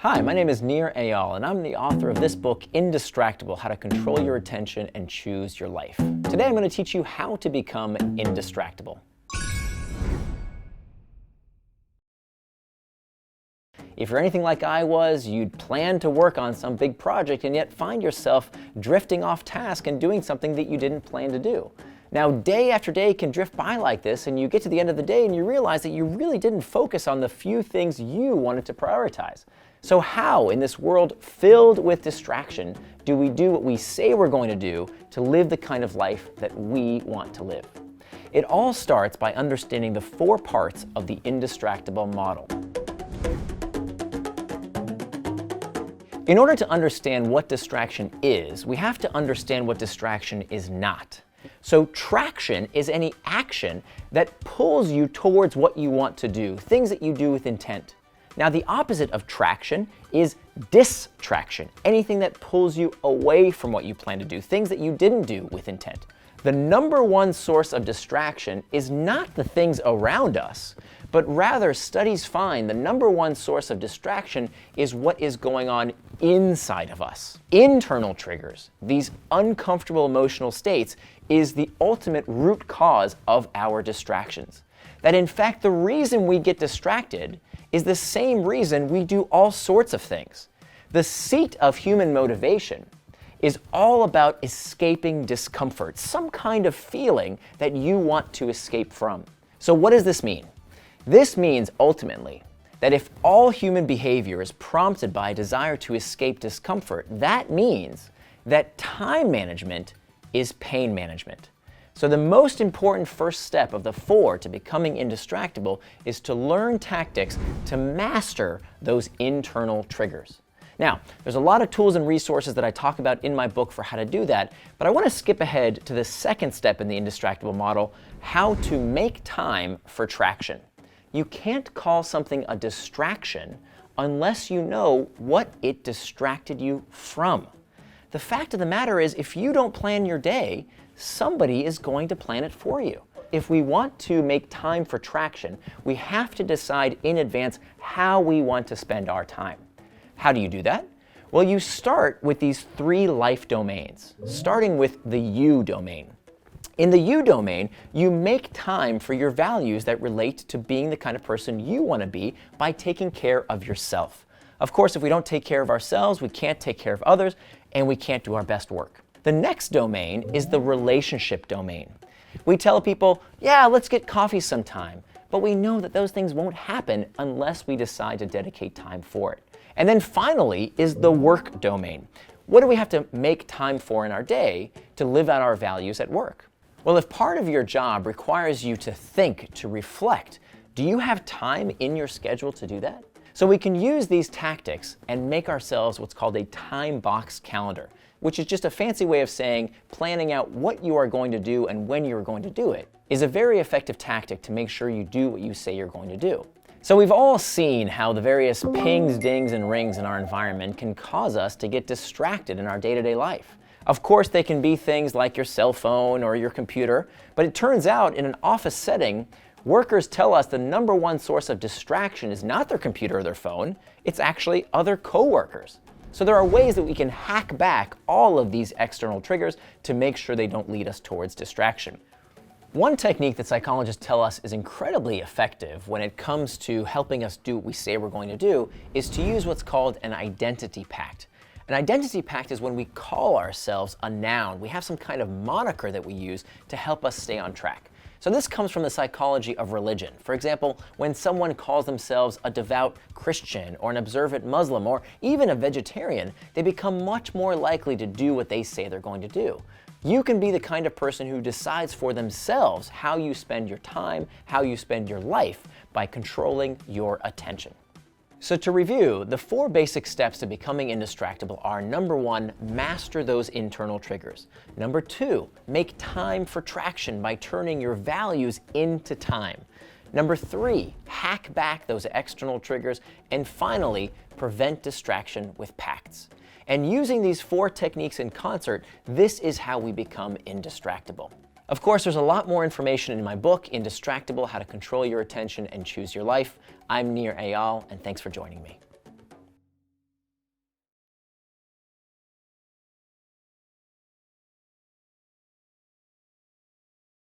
Hi, my name is Nir Eyal, and I'm the author of this book, Indistractable: How to Control Your Attention and Choose Your Life. Today I'm going to teach you how to become indistractable. If you're anything like I was, you'd plan to work on some big project and yet find yourself drifting off task and doing something that you didn't plan to do. Now, day after day can drift by like this, and you get to the end of the day and you realize that you really didn't focus on the few things you wanted to prioritize. So how, in this world filled with distraction, do we do what we say we're going to do to live the kind of life that we want to live? It all starts by understanding the 4 parts of the Indistractable model. In order to understand what distraction is, we have to understand what distraction is not. So traction is any action that pulls you towards what you want to do, things that you do with intent. Now, the opposite of traction is distraction, anything that pulls you away from what you plan to do, things that you didn't do with intent. The number one source of distraction is not the things around us, but rather studies find the number one source of distraction is what is going on inside of us. Internal triggers, these uncomfortable emotional states, is the ultimate root cause of our distractions. That in fact, the reason we get distracted is the same reason we do all sorts of things. The seat of human motivation is all about escaping discomfort, some kind of feeling that you want to escape from. So what does this mean? This means ultimately that if all human behavior is prompted by a desire to escape discomfort, that means that time management is pain management. So the most important first step of the 4 to becoming indistractable is to learn tactics to master those internal triggers. Now, there's a lot of tools and resources that I talk about in my book for how to do that, but I want to skip ahead to the second step in the Indistractable model, how to make time for traction. You can't call something a distraction unless you know what it distracted you from. The fact of the matter is, if you don't plan your day, somebody is going to plan it for you. If we want to make time for traction, we have to decide in advance how we want to spend our time. How do you do that? Well, you start with these 3 life domains, starting with the you domain. In the you domain, you make time for your values that relate to being the kind of person you want to be by taking care of yourself. Of course, if we don't take care of ourselves, we can't take care of others, and we can't do our best work. The next domain is the relationship domain. We tell people, yeah, let's get coffee sometime, but we know that those things won't happen unless we decide to dedicate time for it. And then finally is the work domain. What do we have to make time for in our day to live out our values at work? Well, if part of your job requires you to think, to reflect, do you have time in your schedule to do that? So we can use these tactics and make ourselves what's called a time box calendar, which is just a fancy way of saying planning out what you are going to do and when you're going to do it is a very effective tactic to make sure you do what you say you're going to do. So we've all seen how the various pings, dings, and rings in our environment can cause us to get distracted in our day-to-day life. Of course, they can be things like your cell phone or your computer, but it turns out in an office setting, workers tell us the number one source of distraction is not their computer or their phone, it's actually other coworkers. So there are ways that we can hack back all of these external triggers to make sure they don't lead us towards distraction. One technique that psychologists tell us is incredibly effective when it comes to helping us do what we say we're going to do is to use what's called an identity pact. An identity pact is when we call ourselves a noun. We have some kind of moniker that we use to help us stay on track. So this comes from the psychology of religion. For example, when someone calls themselves a devout Christian or an observant Muslim or even a vegetarian, they become much more likely to do what they say they're going to do. You can be the kind of person who decides for themselves how you spend your time, how you spend your life by controlling your attention. So to review, the 4 basic steps to becoming indistractable are: number 1, master those internal triggers. Number 2, make time for traction by turning your values into time. Number 3, hack back those external triggers. And finally, prevent distraction with pacts. And using these 4 techniques in concert, this is how we become indistractable. Of course, there's a lot more information in my book, Indistractable: How to Control Your Attention and Choose Your Life. I'm Nir Eyal, and thanks for joining me.